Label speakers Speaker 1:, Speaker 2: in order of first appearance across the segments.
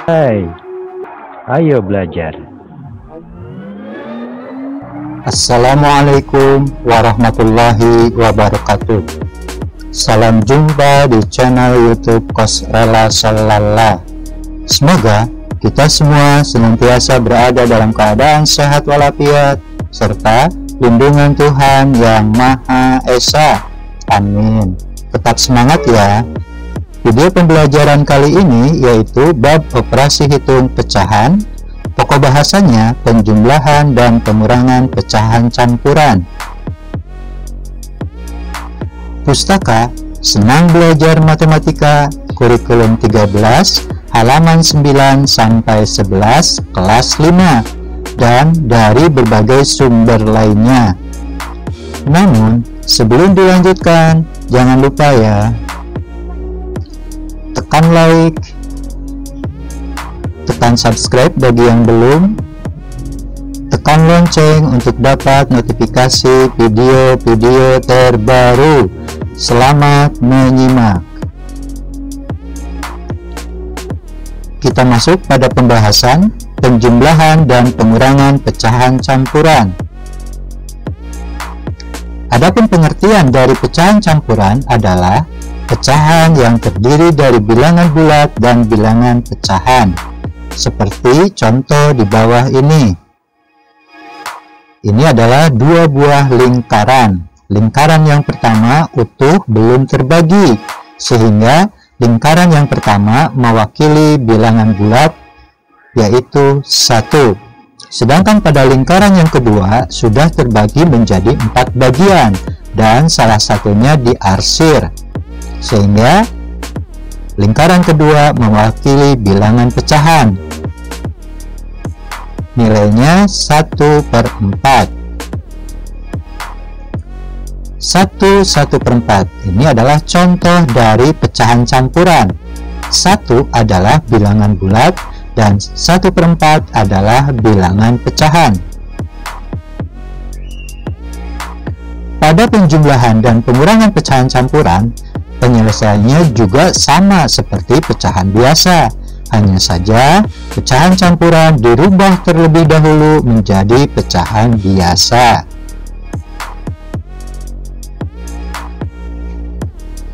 Speaker 1: Hai, ayo belajar.
Speaker 2: Assalamualaikum warahmatullahi wabarakatuh. Salam jumpa di channel YouTube Kosrela Shalala. Semoga kita semua senantiasa berada dalam keadaan sehat walafiat serta lindungan Tuhan Yang Maha Esa. Amin. Tetap semangat ya. Video pembelajaran kali ini yaitu bab operasi hitung pecahan. Pokok bahasanya penjumlahan dan pengurangan pecahan campuran. Pustaka Senang Belajar Matematika Kurikulum 13 halaman 9 sampai 11 kelas 5 dan dari berbagai sumber lainnya. Namun sebelum dilanjutkan, jangan lupa ya, tekan like, tekan subscribe bagi yang belum, tekan lonceng untuk dapat notifikasi video-video terbaru. Selamat menyimak. Kita masuk pada pembahasan penjumlahan dan pengurangan pecahan campuran. Adapun pengertian dari pecahan campuran adalah pecahan yang terdiri dari bilangan bulat dan bilangan pecahan, seperti contoh di bawah ini. Ini adalah dua buah lingkaran. Lingkaran yang pertama utuh belum terbagi, sehingga lingkaran yang pertama mewakili bilangan bulat, yaitu 1. Sedangkan pada lingkaran yang kedua sudah terbagi menjadi 4 bagian, dan salah satunya diarsir, sehingga lingkaran kedua mewakili bilangan pecahan. Nilainya 1/4. 1/4 ini adalah contoh dari pecahan campuran. 1 adalah bilangan bulat dan 1/4 adalah bilangan pecahan. Pada penjumlahan dan pengurangan pecahan campuran, penyelesaiannya juga sama seperti pecahan biasa. Hanya saja, pecahan campuran dirubah terlebih dahulu menjadi pecahan biasa.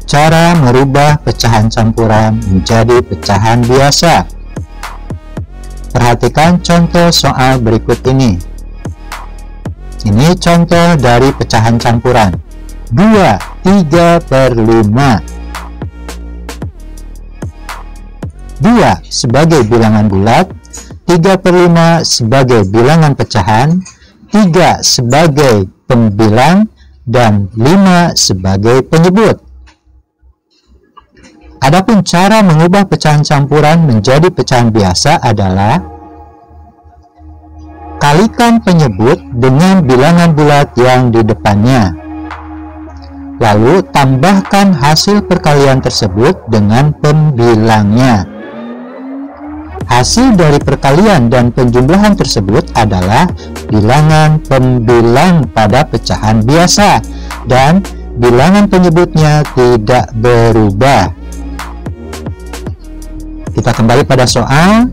Speaker 2: Cara merubah pecahan campuran menjadi pecahan biasa. Perhatikan contoh soal berikut ini. Ini contoh dari pecahan campuran. 2, 3/5. 2 sebagai bilangan bulat, 3/5 sebagai bilangan pecahan, 3 sebagai pembilang, dan 5 sebagai penyebut. Adapun cara mengubah pecahan campuran menjadi pecahan biasa adalah kalikan penyebut dengan bilangan bulat yang di depannya. Lalu tambahkan hasil perkalian tersebut dengan pembilangnya. Hasil dari perkalian dan penjumlahan tersebut adalah bilangan pembilang pada pecahan biasa, dan bilangan penyebutnya tidak berubah. Kita kembali pada soal.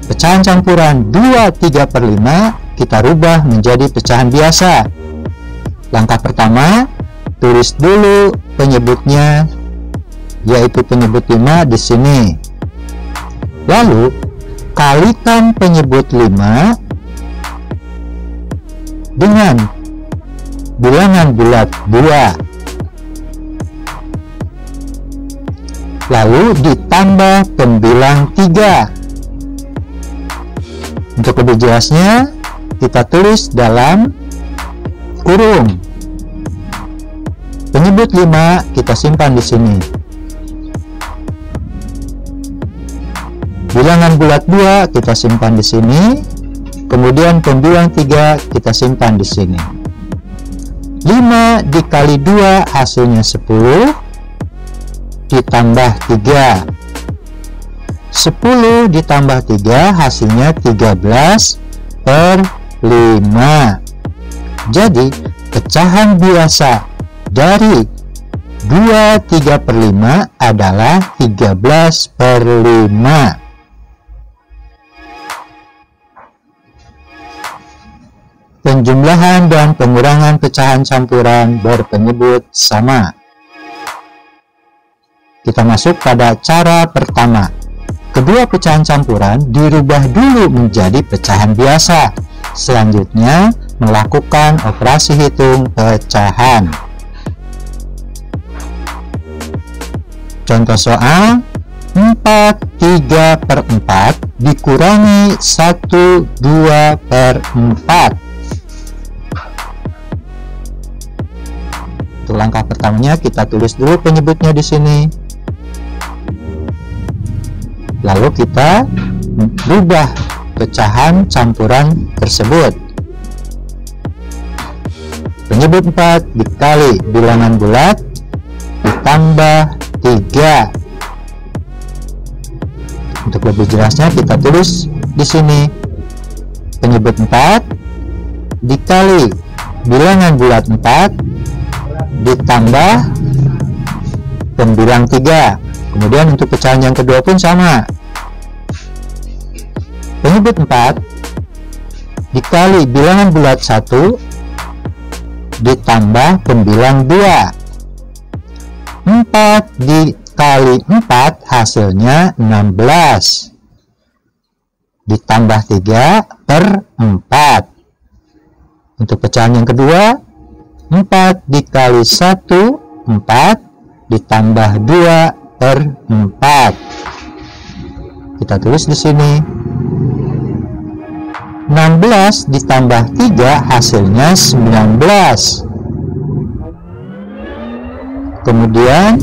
Speaker 2: Pecahan campuran 2, 3/5 kita rubah menjadi pecahan biasa. Langkah pertama, tulis dulu penyebutnya, yaitu penyebut 5 di sini. Lalu kalikan penyebut 5 dengan bilangan bulat 2. Lalu ditambah pembilang 3. Untuk lebih jelasnya, kita tulis dalam kurung. Penyebut 5 kita simpan di sini. Bilangan bulat 2 kita simpan di sini. Kemudian pembilang 3 kita simpan di sini. 5 dikali 2 hasilnya 10. Ditambah 3. 10 ditambah 3 hasilnya 13/5. Jadi pecahan biasa dari 2, 3/5 adalah 13/5. Penjumlahan dan pengurangan pecahan campuran berpenyebut sama. Kita masuk pada cara pertama. Kedua pecahan campuran dirubah dulu menjadi pecahan biasa. Selanjutnya, melakukan operasi hitung pecahan. Contoh soal, 4/3/4 dikurangi 1/2/4. Untuk langkah pertamanya kita tulis dulu penyebutnya di sini. Lalu kita rubah pecahan campuran tersebut. Penyebut 4 dikali bilangan bulat ditambah 3. Untuk lebih jelasnya kita tulis di sini. Penyebut 4 dikali bilangan bulat 4 ditambah pembilang 3. Kemudian untuk pecahan yang kedua pun sama. Penyebut 4 dikali bilangan bulat 1 ditambah pembilang 2. 4 dikali 4 hasilnya 16. Ditambah 3/4. Untuk pecahan yang kedua, 4 dikali 1, 4 ditambah 2/4. Kita tulis di sini. 16 ditambah 3 hasilnya 19. Kemudian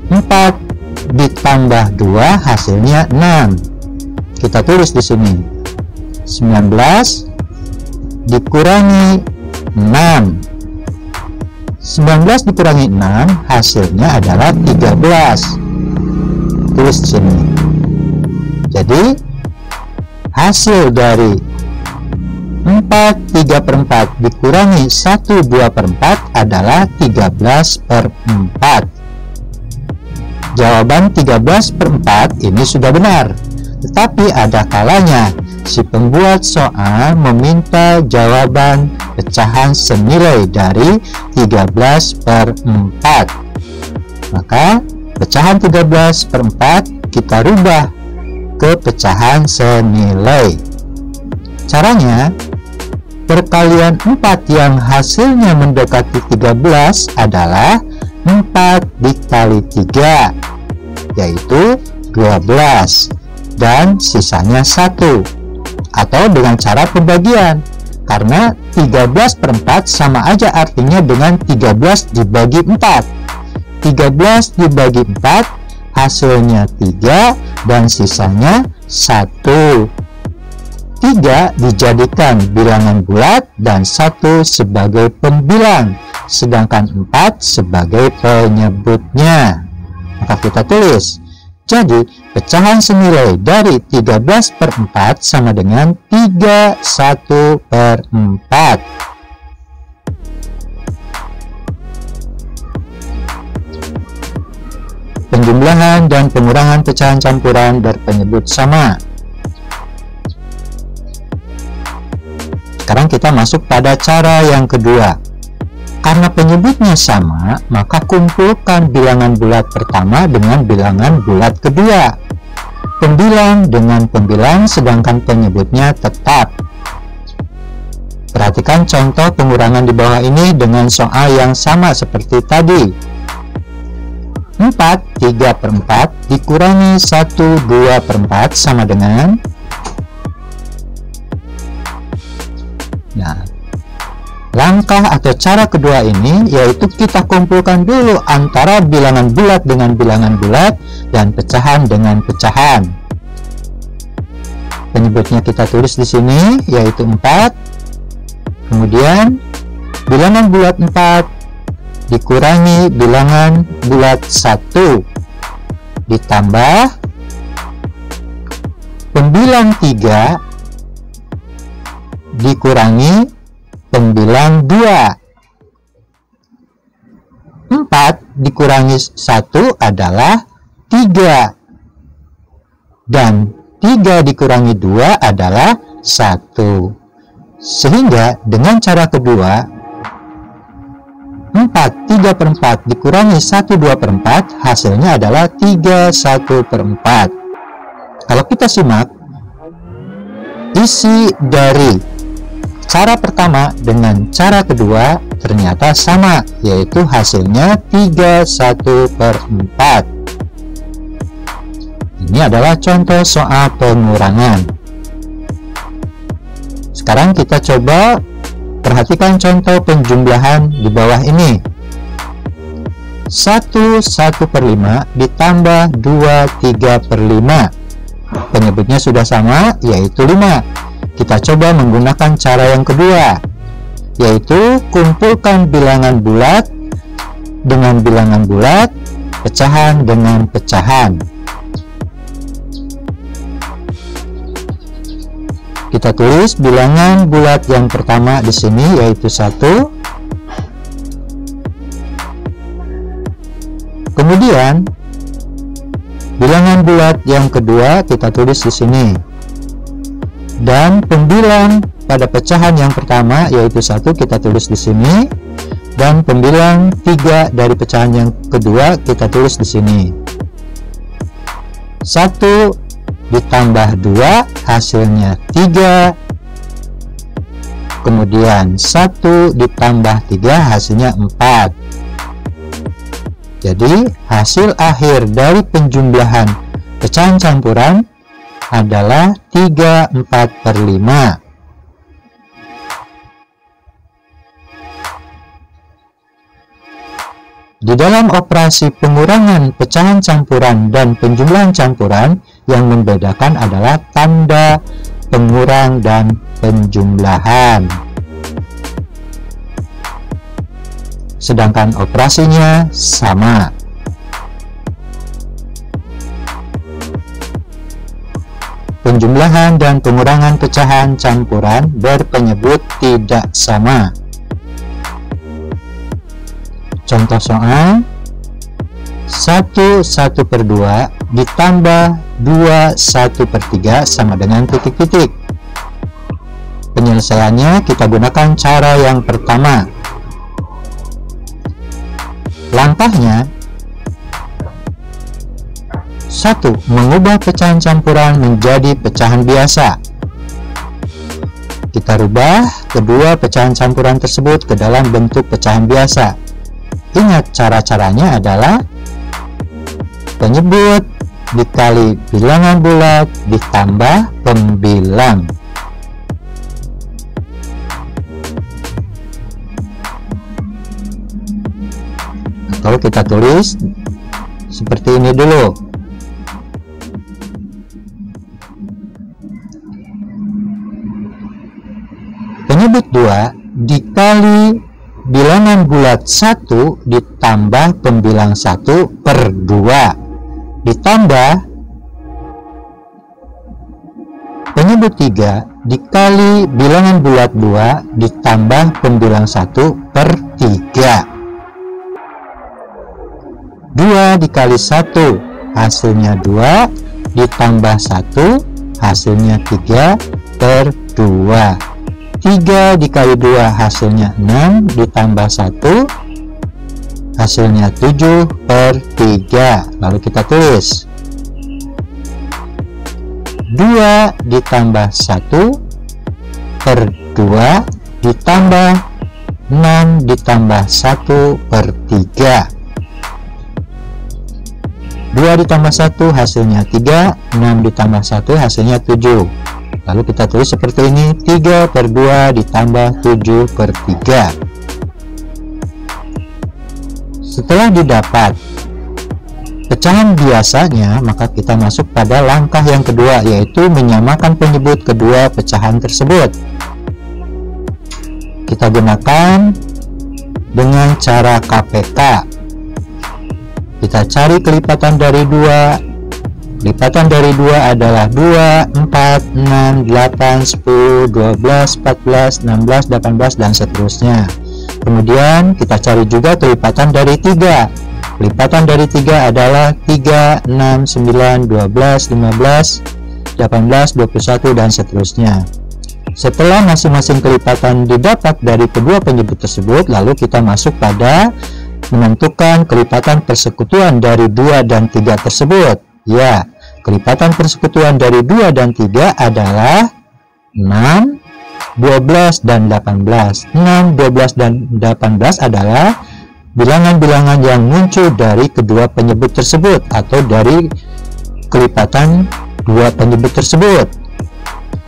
Speaker 2: 4 ditambah 2 hasilnya 6. Kita tulis di sini. 19 dikurangi 6. 19 dikurangi 6 hasilnya adalah 13. Tulis di sini. Jadi hasil dari 4/3/4 dikurangi 1/2/4 adalah 13/4. Jawaban 13/4 ini sudah benar. Tetapi ada kalanya si pembuat soal meminta jawaban pecahan senilai dari 13/4. Maka pecahan 13/4 kita rubah ke pecahan senilai. Caranya, perkalian 4 yang hasilnya mendekati 13 adalah 4 dikali 3, yaitu 12. Dan sisanya 1, atau dengan cara pembagian, karena 13/4 sama aja artinya dengan 13 dibagi 4. 13 dibagi 4 hasilnya 3 dan sisanya 1. 3 dijadikan bilangan bulat dan 1 sebagai pembilang, sedangkan 4 sebagai penyebutnya. Maka kita tulis. Jadi, pecahan senilai dari 13/4 sama dengan 31/4. Penjumlahan dan pengurangan pecahan campuran berpenyebut sama. Sekarang kita masuk pada cara yang kedua. Karena penyebutnya sama, maka kumpulkan bilangan bulat pertama dengan bilangan bulat kedua. Pembilang dengan pembilang, sedangkan penyebutnya tetap. Perhatikan contoh pengurangan di bawah ini dengan soal yang sama seperti tadi. 4/3/4 dikurangi 1/2/4 sama dengan, langkah atau cara kedua ini yaitu kita kumpulkan dulu antara bilangan bulat dengan bilangan bulat dan pecahan dengan pecahan. Penyebutnya kita tulis di sini yaitu 4. Kemudian bilangan bulat 4 dikurangi bilangan bulat 1 ditambah pembilang 3 dikurangi pembilang 2. 4 dikurangi 1 adalah 3. Dan 3 dikurangi 2 adalah 1. Sehingga dengan cara kedua, 4/3/4 dikurangi 1/2/4 hasilnya adalah 3/1/4. Kalau kita simak, isi dari cara pertama dengan cara kedua ternyata sama, yaitu hasilnya 3/1/4. Ini adalah contoh soal pengurangan. Sekarang kita coba perhatikan contoh penjumlahan di bawah ini. 1/1/5 ditambah 2/3/5. Penyebutnya sudah sama, yaitu 5. Kita coba menggunakan cara yang kedua, yaitu kumpulkan bilangan bulat dengan bilangan bulat, pecahan dengan pecahan. Kita tulis bilangan bulat yang pertama di sini, yaitu 1. Kemudian bilangan bulat yang kedua kita tulis di sini. Dan pembilang pada pecahan yang pertama, yaitu 1, kita tulis di sini. Dan pembilang 3 dari pecahan yang kedua kita tulis di sini. 1 ditambah 2 hasilnya 3. Kemudian 1 ditambah 3 hasilnya 4. Jadi hasil akhir dari penjumlahan pecahan campuran adalah 3/4/5. Di dalam operasi pengurangan pecahan campuran dan penjumlahan campuran, yang membedakan adalah tanda pengurang dan penjumlahan. Sedangkan operasinya sama. Penjumlahan dan pengurangan pecahan campuran berpenyebut tidak sama. Contoh soal, 1/1/2 ditambah 2/1/3 sama dengan titik-titik. Penyelesaiannya kita gunakan cara yang pertama. Langkahnya, 1. Mengubah pecahan campuran menjadi pecahan biasa. Kita rubah kedua pecahan campuran tersebut ke dalam bentuk pecahan biasa. Ingat, cara-caranya adalah penyebut dikali bilangan bulat ditambah pembilang. Atau kita tulis seperti ini dulu. Penyebut 2 dikali bilangan bulat 1 ditambah pembilang 1/2 ditambah penyebut 3 dikali bilangan bulat 2 ditambah pembilang 1/3. 2 dikali 1 hasilnya 2 ditambah 1 hasilnya 3/2. 3 dikali 2 hasilnya 6 ditambah 1 hasilnya 7/3. Lalu kita tulis 2 ditambah 1/2 ditambah 6 ditambah 1/3. 2 ditambah 1 hasilnya 3, 6 ditambah 1 hasilnya 7. Lalu kita tulis seperti ini, 3/2 ditambah 7/3. Setelah didapat pecahan biasanya, maka kita masuk pada langkah yang kedua, yaitu menyamakan penyebut kedua pecahan tersebut. Kita gunakan dengan cara KPK. Kita cari kelipatan dari 2. Lipatan dari 2 adalah 2, 4, 6, 8, 10, 12, 14, 16, 18, dan seterusnya. Kemudian kita cari juga kelipatan dari 3. Lipatan dari 3 adalah 3, 6, 9, 12, 15, 18, 21, dan seterusnya. Setelah masing-masing kelipatan didapat dari kedua penyebut tersebut, lalu kita masuk pada menentukan kelipatan persekutuan dari 2 dan 3 tersebut. Ya, kelipatan persekutuan dari 2 dan 3 adalah 6, 12, dan 18. 6, 12, dan 18 adalah bilangan-bilangan yang muncul dari kedua penyebut tersebut atau dari kelipatan dua penyebut tersebut.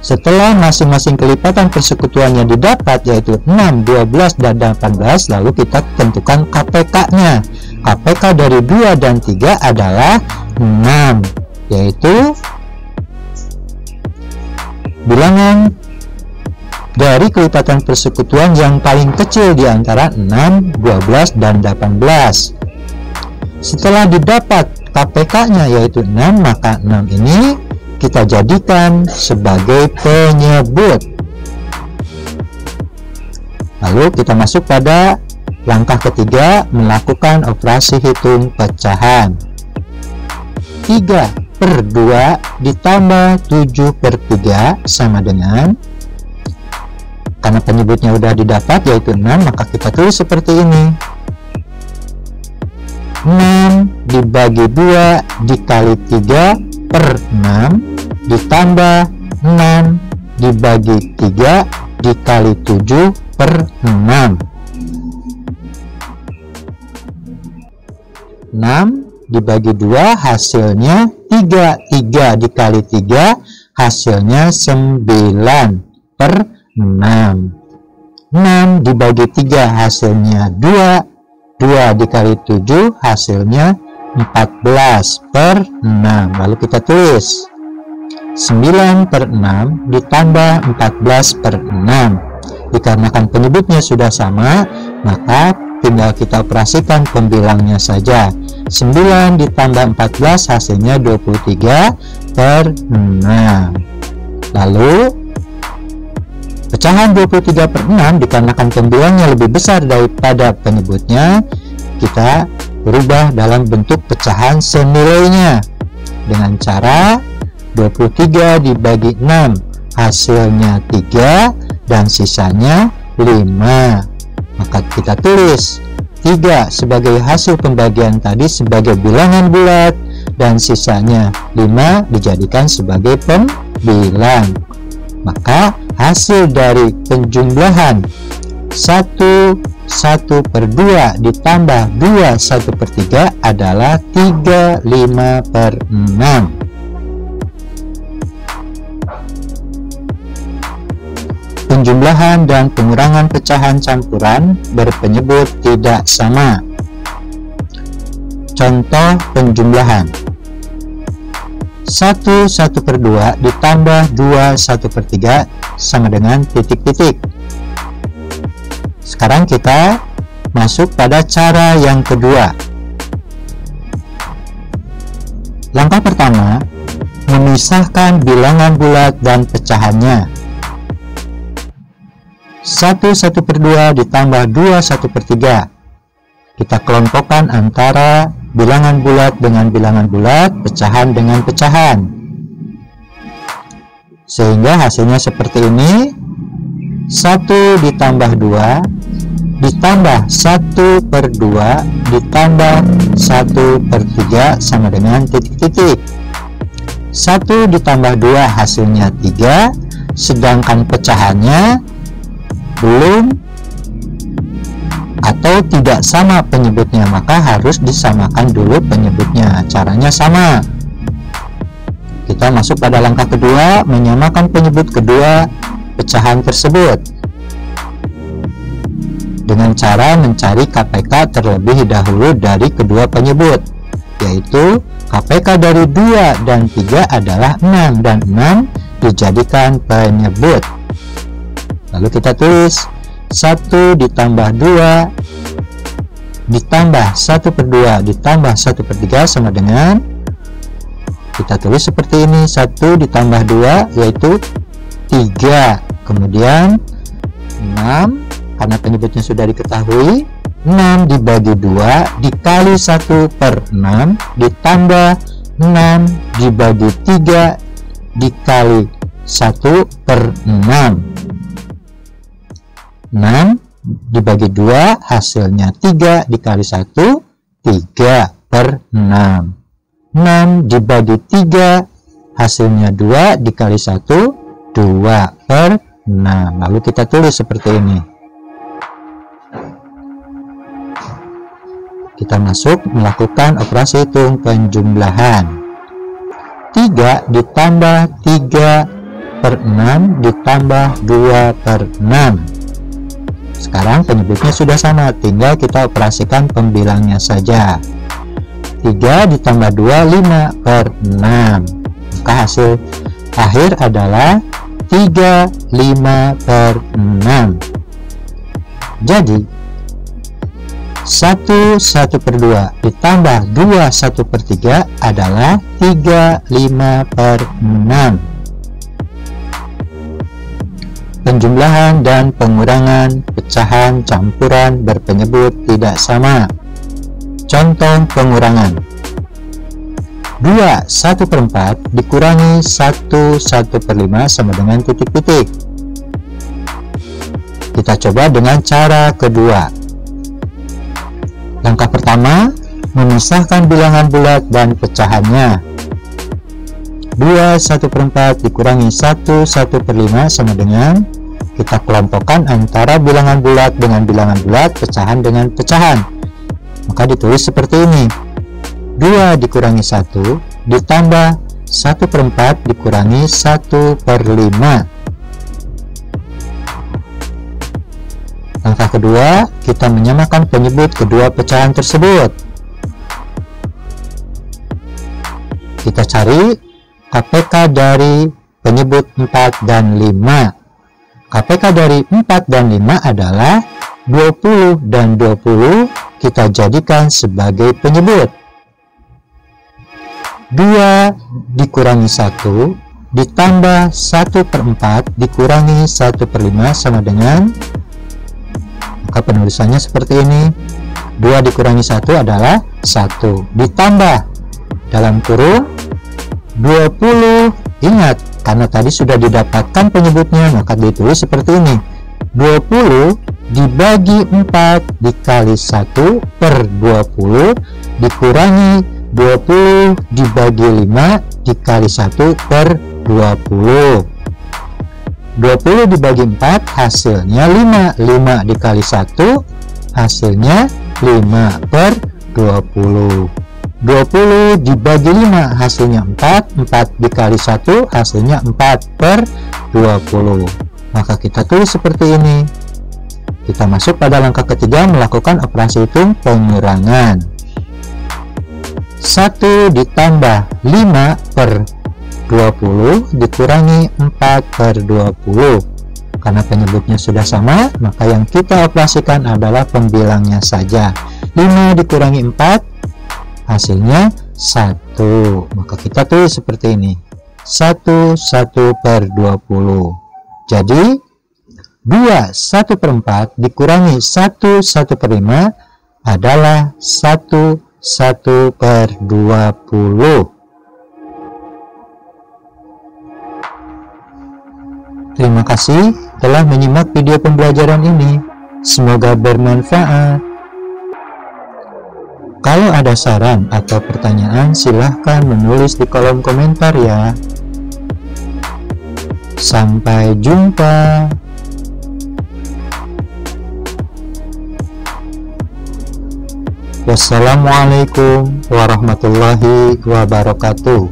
Speaker 2: Setelah masing-masing kelipatan persekutuannya didapat, yaitu 6, 12, dan 18, lalu kita tentukan KPK-nya. KPK dari 2 dan 3 adalah 6, yaitu bilangan dari kelipatan persekutuan yang paling kecil di antara 6, 12, dan 18. Setelah didapat KPK-nya yaitu 6, maka 6 ini kita jadikan sebagai penyebut. Lalu kita masuk pada langkah ketiga, melakukan operasi hitung pecahan. 3/2 ditambah 7/3 sama dengan, karena penyebutnya sudah didapat yaitu 6, maka kita tulis seperti ini. 6 dibagi 2 dikali 3/6 ditambah 6 dibagi 3 dikali 7/6. 6 dibagi 2 hasilnya 3. 3 dikali 3 hasilnya 9/6. 6 dibagi 3 hasilnya 2. 2 dikali 7 hasilnya 14/6. Lalu kita tulis 9/6 ditambah 14/6. Dikarenakan penyebutnya sudah sama, maka tinggal kita operasikan pembilangnya saja. 9 ditambah 14 hasilnya 23/6. Lalu pecahan 23/6 dikarenakan pembilangnya lebih besar daripada penyebutnya, kita berubah dalam bentuk pecahan senilainya dengan cara 23 dibagi 6 hasilnya 3 dan sisanya 5. Maka kita tulis 3 sebagai hasil pembagian tadi sebagai bilangan bulat dan sisanya 5 dijadikan sebagai pembilang. Maka hasil dari penjumlahan 1/2 ditambah 2 1/3 adalah 35/6. Penjumlahan dan pengurangan pecahan campuran berpenyebut tidak sama. Contoh penjumlahan: 1/1/2 ditambah 2 1/3 sama dengan titik-titik. Sekarang kita masuk pada cara yang kedua. Langkah pertama, memisahkan bilangan bulat dan pecahannya. 1/1/2 ditambah 2 1/3. Kita kelompokkan antara bilangan bulat dengan bilangan bulat, pecahan dengan pecahan, sehingga hasilnya seperti ini. 1 ditambah 2 ditambah 1/2 ditambah 1/3 sama dengan titik-titik. 1 ditambah 2 hasilnya 3, sedangkan pecahannya belum atau tidak sama penyebutnya, maka harus disamakan dulu penyebutnya. Caranya sama. Kita masuk pada langkah kedua, menyamakan penyebut kedua pecahan tersebut dengan cara mencari KPK terlebih dahulu dari kedua penyebut, yaitu KPK dari 2 dan 3 adalah 6 dan 6 dijadikan penyebut. Lalu kita tulis 1 ditambah 2 ditambah 1/2 ditambah 1/3 sama dengan, kita tulis seperti ini, 1 ditambah 2 yaitu 3, kemudian 6 karena penyebutnya sudah diketahui, 6 dibagi 2 dikali 1/6 ditambah 6 dibagi 3 dikali 1/6. 6 dibagi 2 hasilnya 3 dikali 1, 3/6. 6 dibagi 3 hasilnya 2 dikali 1, 2/6. Lalu kita tulis seperti ini. Kita masuk melakukan operasi hitung penjumlahan. 3 ditambah 3/6 ditambah 2/6. Sekarang penyebutnya sudah sama, tinggal kita operasikan pembilangnya saja. 3 ditambah 2, 5/6. Maka hasil akhir adalah 3, 5/6. Jadi 1/2 ditambah 2 1/3 adalah 3, 5/6. Penjumlahan dan pengurangan, pecahan, campuran berpenyebut tidak sama. Contoh pengurangan. 2 1/4 dikurangi 1 1/5 sama dengan titik-titik. Kita coba dengan cara kedua. Langkah pertama, memisahkan bilangan bulat dan pecahannya. 2 1/4 dikurangi 1 1/5 sama dengan, kita kelompokkan antara bilangan bulat dengan bilangan bulat, pecahan dengan pecahan. Maka ditulis seperti ini. 2 dikurangi 1 ditambah 1/4 dikurangi 1/5. Langkah kedua, kita menyamakan penyebut kedua pecahan tersebut. Kita cari KPK dari penyebut 4 dan 5. KPK dari 4 dan 5 adalah 20 dan 20 kita jadikan sebagai penyebut. 2 dikurangi 1 ditambah 1/4 dikurangi 1/5 sama dengan, maka penulisannya seperti ini. 2 dikurangi 1 adalah 1 ditambah dalam kurung 20. Ingat, karena tadi sudah didapatkan penyebutnya, maka ditulis seperti ini. 20 dibagi 4 dikali 1/20 dikurangi 20 dibagi 5 dikali 1/20. 20 dibagi 4 hasilnya 5. 5 dikali 1 hasilnya 5/20. 20 dibagi 5 hasilnya 4. 4 dikali 1 hasilnya 4/20. Maka kita tulis seperti ini. Kita masuk pada langkah ketiga, melakukan operasi hitung pengurangan. 1 ditambah 5/20 dikurangi 4/20. Karena penyebutnya sudah sama, maka yang kita operasikan adalah pembilangnya saja. 5 dikurangi 4 hasilnya 1. Maka kita tulis seperti ini. 1/20. Jadi 2 1/4 dikurangi 1 1/5 adalah 1/20. Terima kasih telah menyimak video pembelajaran ini. Semoga bermanfaat. Kalau ada saran atau pertanyaan, silahkan menulis di kolom komentar ya. Sampai jumpa. Wassalamualaikum warahmatullahi wabarakatuh.